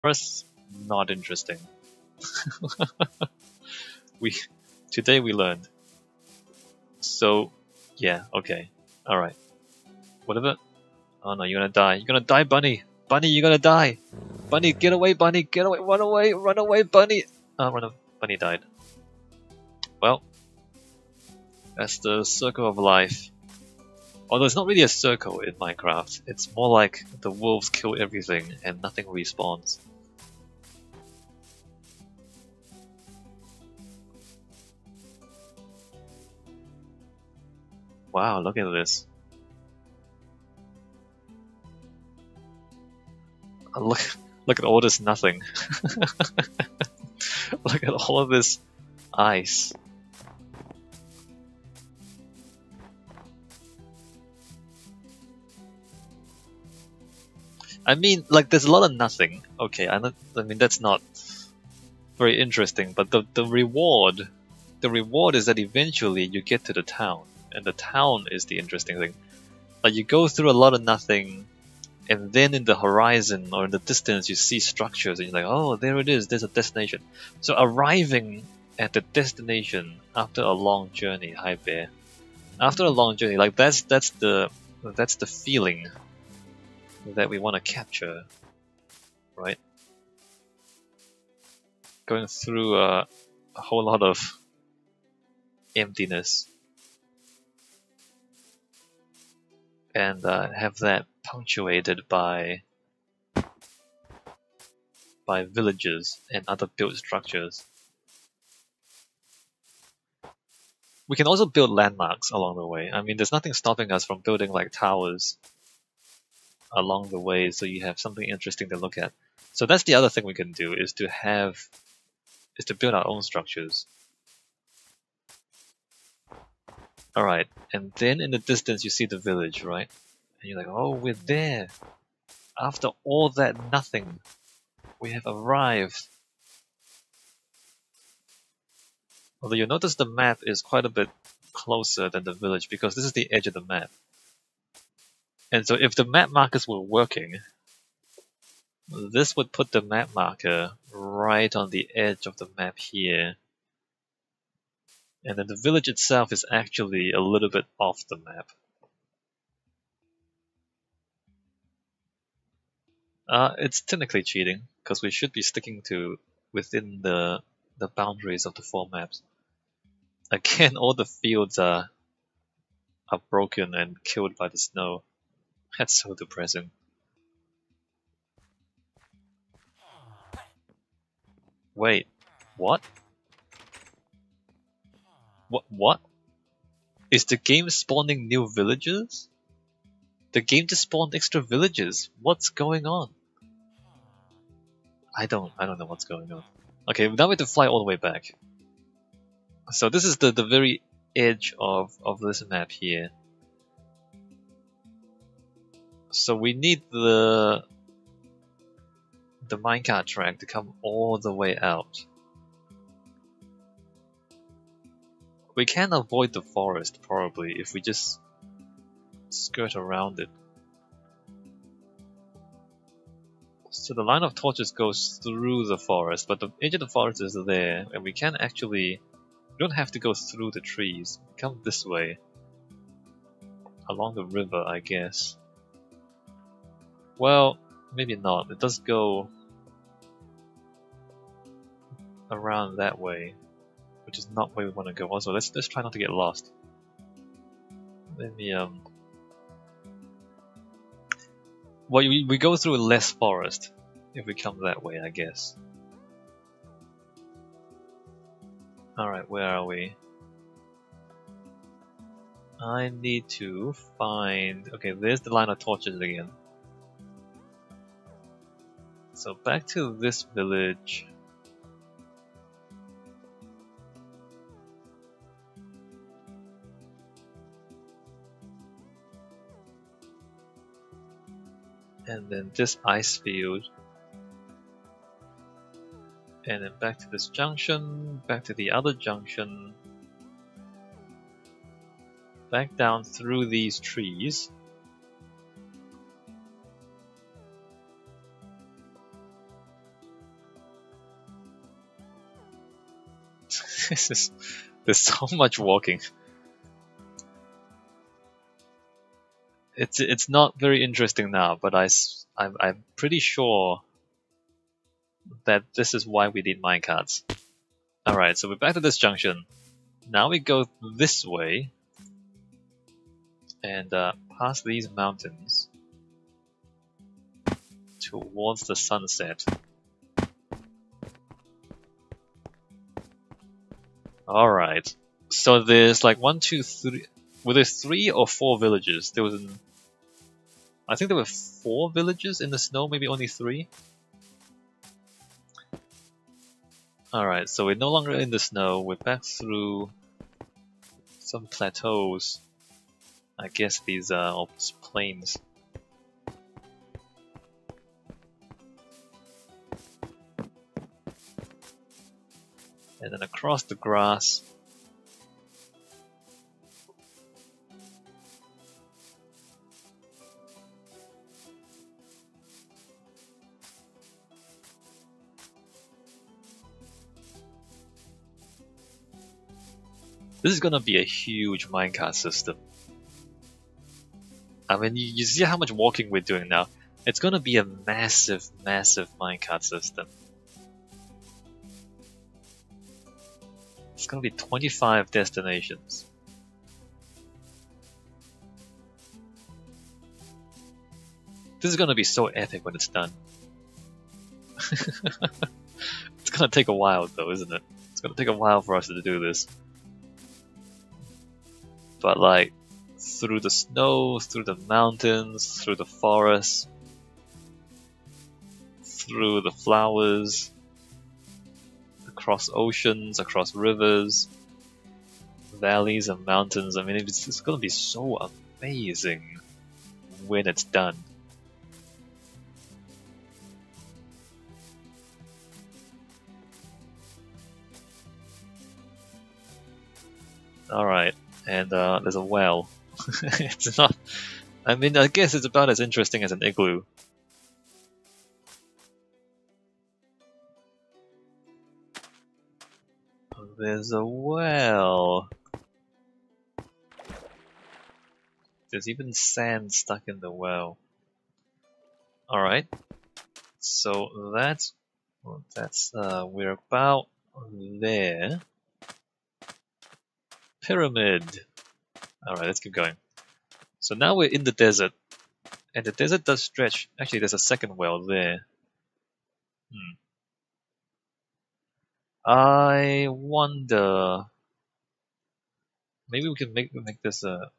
First, not interesting. we Today we learned. So yeah, okay. Alright. Whatever. Oh no, you're gonna die. You're gonna die, Bunny! Bunny, you're gonna die! Bunny, get away, Bunny! Get away! Run away, Bunny! Bunny died. Well, that's the circle of life. Although it's not really a circle in Minecraft, it's more like the wolves kill everything and nothing respawns. Wow, look at this. Look at all this nothing. Look at all of this ice. I mean, like, there's a lot of nothing. Okay, I mean, that's not very interesting, but the reward is that eventually you get to the town, and the town is the interesting thing. Like, you go through a lot of nothing, and then in the horizon or in the distance you see structures, and you're like, oh, there it is, there's a destination. So arriving at the destination after a long journey, hi bear. After a long journey, like that's the feeling that we want to capture, right? Going through a whole lot of emptiness, and have that punctuated by villages and other built structures. We can also build landmarks along the way. I mean, there's nothing stopping us from building like towers along the way, so you have something interesting to look at. So that's the other thing we can do, is to build our own structures. Alright, and then in the distance you see the village, right? And you're like, oh, we're there! After all that nothing, we have arrived! Although you notice the map is quite a bit closer than the village, because this is the edge of the map. And so if the map markers were working, this would put the map marker right on the edge of the map here. And then the village itself is actually a little bit off the map. It's technically cheating, because we should be sticking to within the boundaries of the 4 maps. Again, all the fields are broken and killed by the snow. That's so depressing. Wait, what? What? Is the game spawning new villages? The game just spawned extra villages. What's going on? I don't know what's going on. Okay, now we have to fly all the way back. So this is the very edge of this map here. So we need the minecart track to come all the way out. We can avoid the forest probably if we just skirt around it. So the line of torches goes through the forest, but the edge of the forest is there, and we can actually... We don't have to go through the trees. We come this way. Along the river, I guess. Well, maybe not. It does go around that way, which is not where we want to go. Also, let's try not to get lost. Let me well, we go through less forest if we come that way, I guess. Alright, where are we? I need to find... Okay, there's the line of torches again. So back to this village. And then this ice field. And then back to this junction, back to the other junction. Back down through these trees. There's so much walking. It's not very interesting now, but I'm pretty sure that this is why we need minecarts. Alright, so we're back to this junction. Now we go this way and past these mountains towards the sunset. Alright, so there's like 1, 2, 3. Were there 3 or 4 villages? I think there were 4 villages in the snow, maybe only 3. Alright, so we're no longer in the snow, we're back through some plateaus. I guess these are all plains. And then across the grass. This is gonna be a huge minecart system. I mean, you see how much walking we're doing now. It's gonna be a massive, massive minecart system. It's gonna be 25 destinations. This is gonna be so epic when it's done. It's gonna take a while though, isn't it? It's gonna take a while for us to do this. But like, through the snow, through the mountains, through the forest, through the flowers, across oceans, across rivers, valleys and mountains. I mean, it's gonna be so amazing when it's done. Alright, and there's a well. It's not... I mean, I guess it's about as interesting as an igloo. There's a well. There's even sand stuck in the well. Alright. So that's we're about there. Pyramid. Alright, let's keep going. So now we're in the desert. And the desert does stretch. Actually, there's a second well there. I wonder... Maybe we can make this a...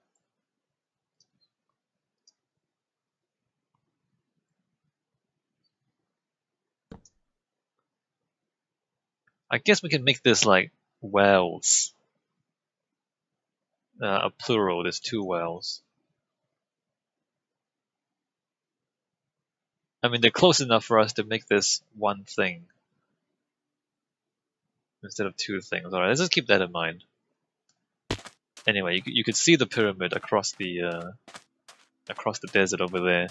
I guess we can make this like wells. A plural, there's 2 wells. I mean, they're close enough for us to make this one thing. Instead of 2 things. Alright, let's just keep that in mind. Anyway, you could see the pyramid across the desert over there.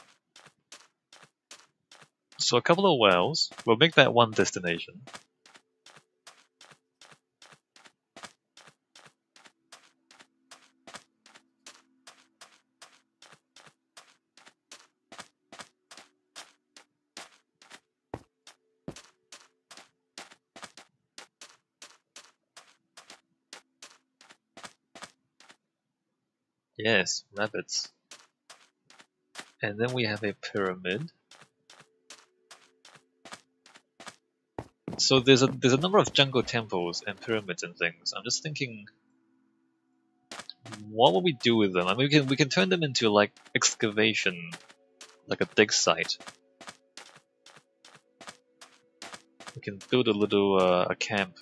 So a couple of wells. We'll make that one destination. Yes, rabbits. And then we have a pyramid. So there's a number of jungle temples and pyramids and things. I'm just thinking, what would we do with them? I mean, we can turn them into like excavation, like a dig site. We can build a little a camp.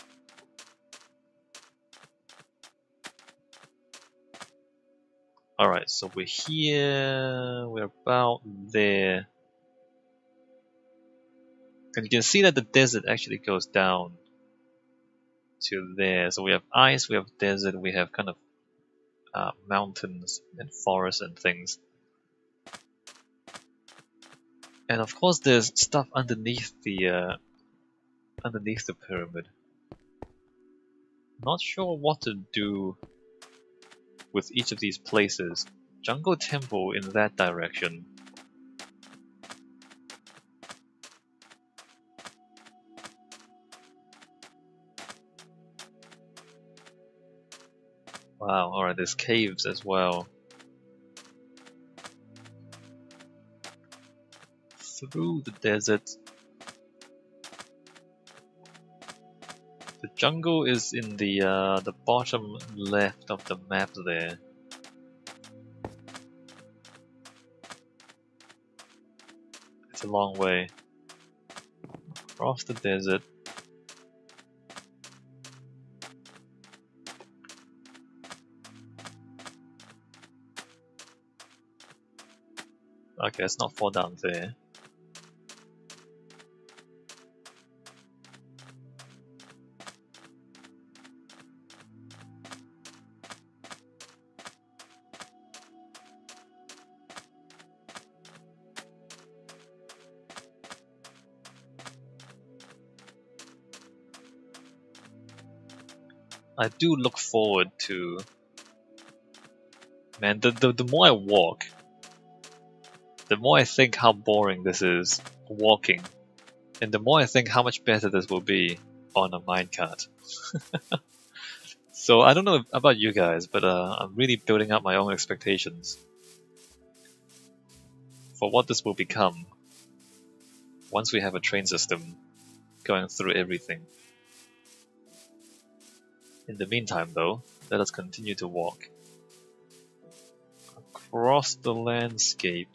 Alright, so we're here, we're about there. And you can see that the desert actually goes down to there. So we have ice, we have desert, we have kind of mountains and forests and things. And of course there's stuff underneath the pyramid. Not sure what to do with each of these places. Jungle Temple in that direction. Wow, alright, there's caves as well. Through the desert. The jungle is in the bottom left of the map there. It's a long way. Across the desert. Okay, let's not fall down there. I do look forward to... Man, the more I walk, the more I think how boring this is, walking. And the more I think how much better this will be on a minecart. So I don't know about you guys, but I'm really building up my own expectations for what this will become once we have a train system going through everything. In the meantime though, let us continue to walk across the landscape.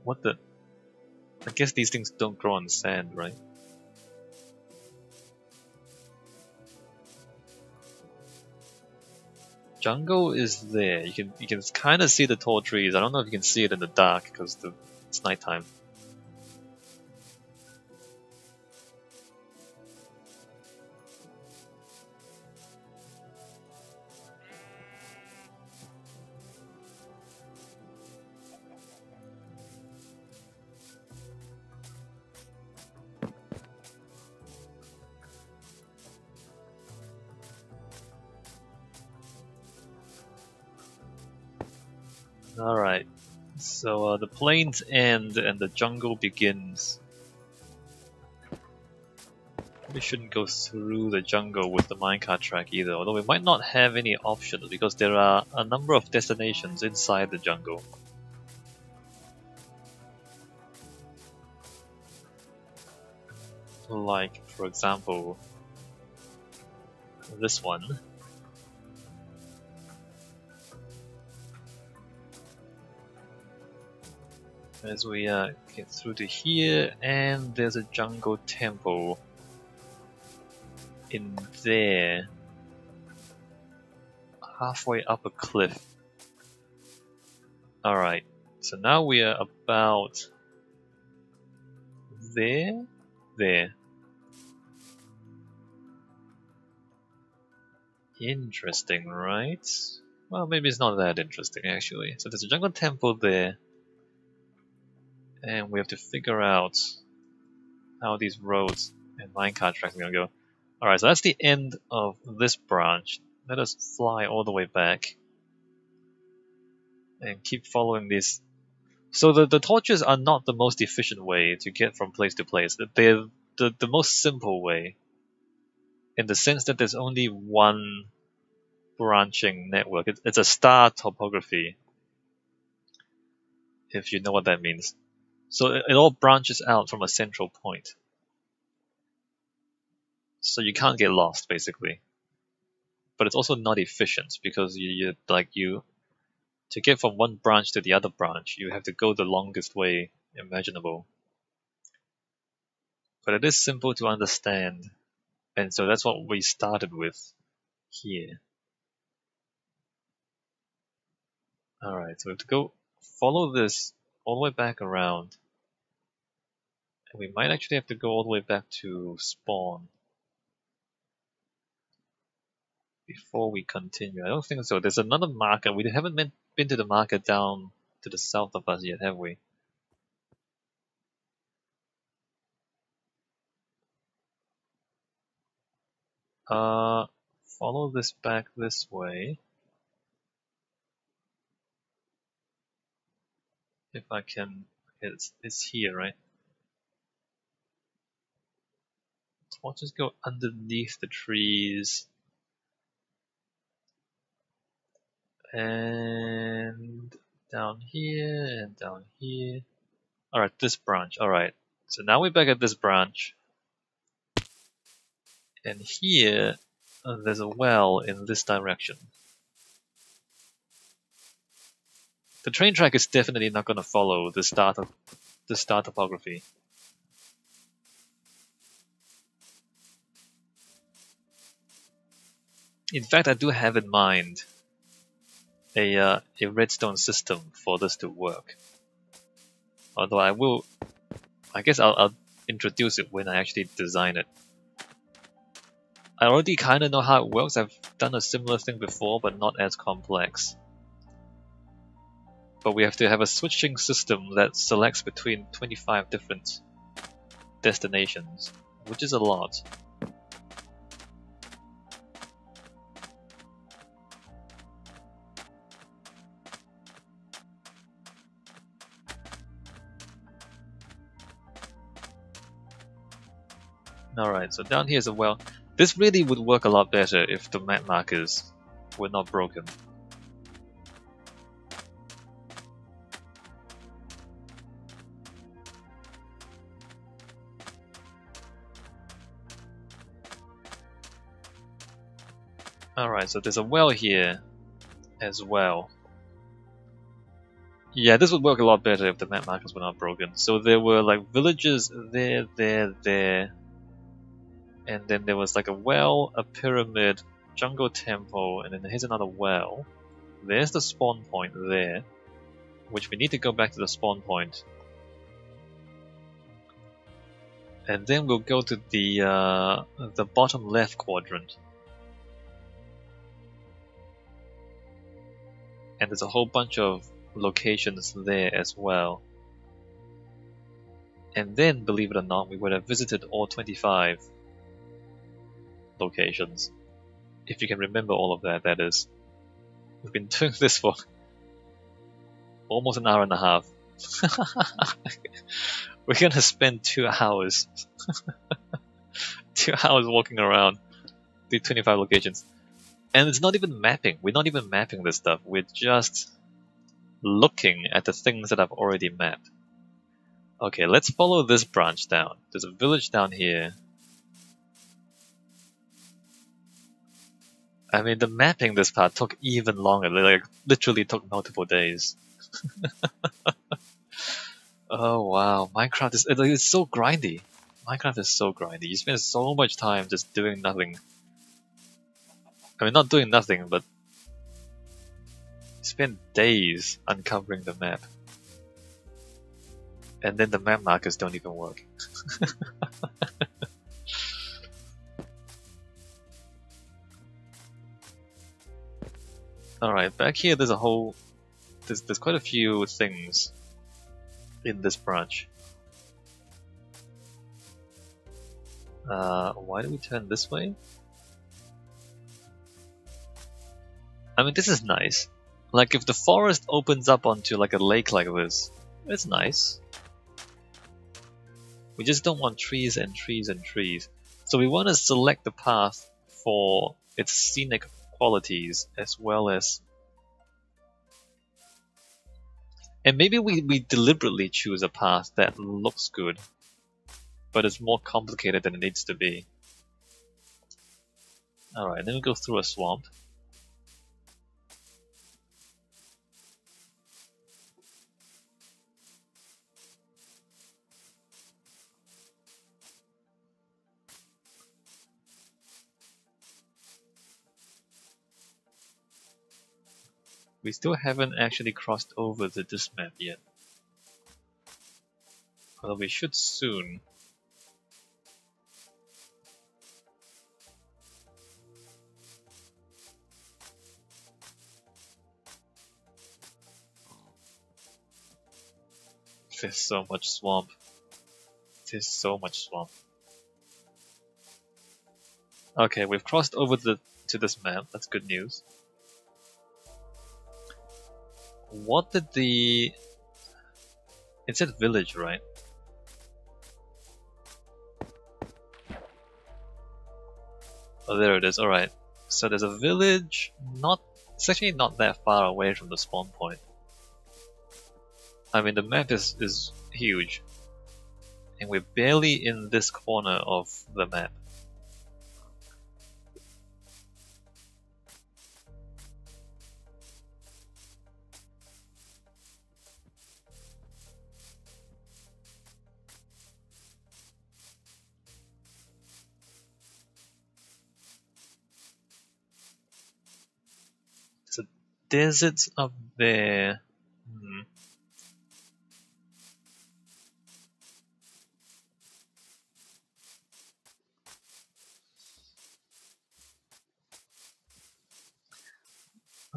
What the? I guess these things don't grow on sand, right? Jungle is there. You can kind of see the tall trees. I don't know if you can see it in the dark because it's nighttime. Alright, so the plains end and the jungle begins. We shouldn't go through the jungle with the minecart track either, although we might not have any options because there are a number of destinations inside the jungle. Like, for example, this one. As we get through to here, and there's a jungle temple in there, halfway up a cliff. Alright, so now we are about there. Interesting, right? Well, maybe it's not that interesting actually. So there's a jungle temple there. And we have to figure out how these roads and minecart tracks are gonna go. Alright, so that's the end of this branch. Let us fly all the way back. And keep following these. So the torches are not the most efficient way to get from place to place. They're the most simple way. In the sense that there's only one branching network. It's a star topography. If you know what that means. So it all branches out from a central point. So you can't get lost, basically. But it's also not efficient because to get from one branch to the other branch, you have to go the longest way imaginable. But it is simple to understand, and so that's what we started with here. Alright, so we have to go follow this all the way back around. And we might actually have to go all the way back to spawn. before we continue? I don't think so. There's another market. We haven't been to the market down to the south of us yet, have we? Follow this back this way. If I can, it's here, right? So I'll just go underneath the trees. And down here, and down here. Alright, this branch, alright. So now we're back at this branch. And here, there's a well in this direction. The train track is definitely not going to follow the star topography. In fact, I do have in mind a redstone system for this to work. Although I guess I'll introduce it when I actually design it. I already kind of know how it works. I've done a similar thing before, but not as complex. But we have to have a switching system that selects between 25 different destinations, which is a lot. Alright, so down here is a well. This really would work a lot better if the map markers were not broken. Alright, so there's a well here as well. Yeah, this would work a lot better if the map markers were not broken. So there were like villages there, there. And then there was like a well, a pyramid, jungle temple, and then here's another well. There's the spawn point there, which we need to go back to the spawn point. And then we'll go to the bottom left quadrant. And there's a whole bunch of locations there as well. And then, believe it or not, we would have visited all 25 locations. If you can remember all of that, that is. We've been doing this for almost an hour and a half. We're gonna spend 2 hours. 2 hours walking around the 25 locations. And it's not even mapping. We're not even mapping this stuff. We're just looking at the things that I've already mapped. Okay, let's follow this branch down. There's a village down here. I mean, the mapping this part took even longer. Like, literally took multiple days. Oh wow, Minecraft is it's so grindy. Minecraft is so grindy. You spend so much time just doing nothing. I mean, not doing nothing, but you spend days uncovering the map. And then the map markers don't even work. Alright, back here there's a whole... There's quite a few things in this branch. Why do we turn this way? I mean, this is nice. Like, if the forest opens up onto like a lake like this, it's nice. We just don't want trees and trees and trees. So we want to select the path for its scenic qualities as well as... And maybe we deliberately choose a path that looks good, but it's more complicated than it needs to be. Alright, then we go through a swamp. We still haven't actually crossed over to this map yet. Although we should soon. There's so much swamp. There's so much swamp. Okay, we've crossed over to this map. That's good news. What did the... It said village, right? Oh, there it is. Alright. So there's a village, it's actually not that far away from the spawn point. I mean, the map is huge. And we're barely in this corner of the map. There's a desert up there.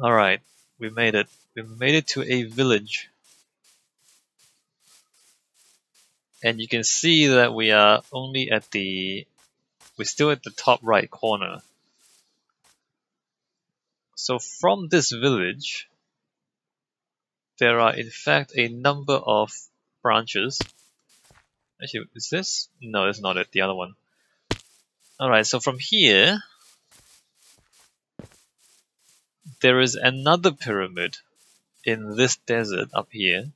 Alright, we made it. We made it to a village. And you can see that we are only at we're still at the top right corner. So from this village, there are in fact a number of branches. Actually, is this? No, it's not it, the other one. Alright, so from here, there is another pyramid in this desert up here.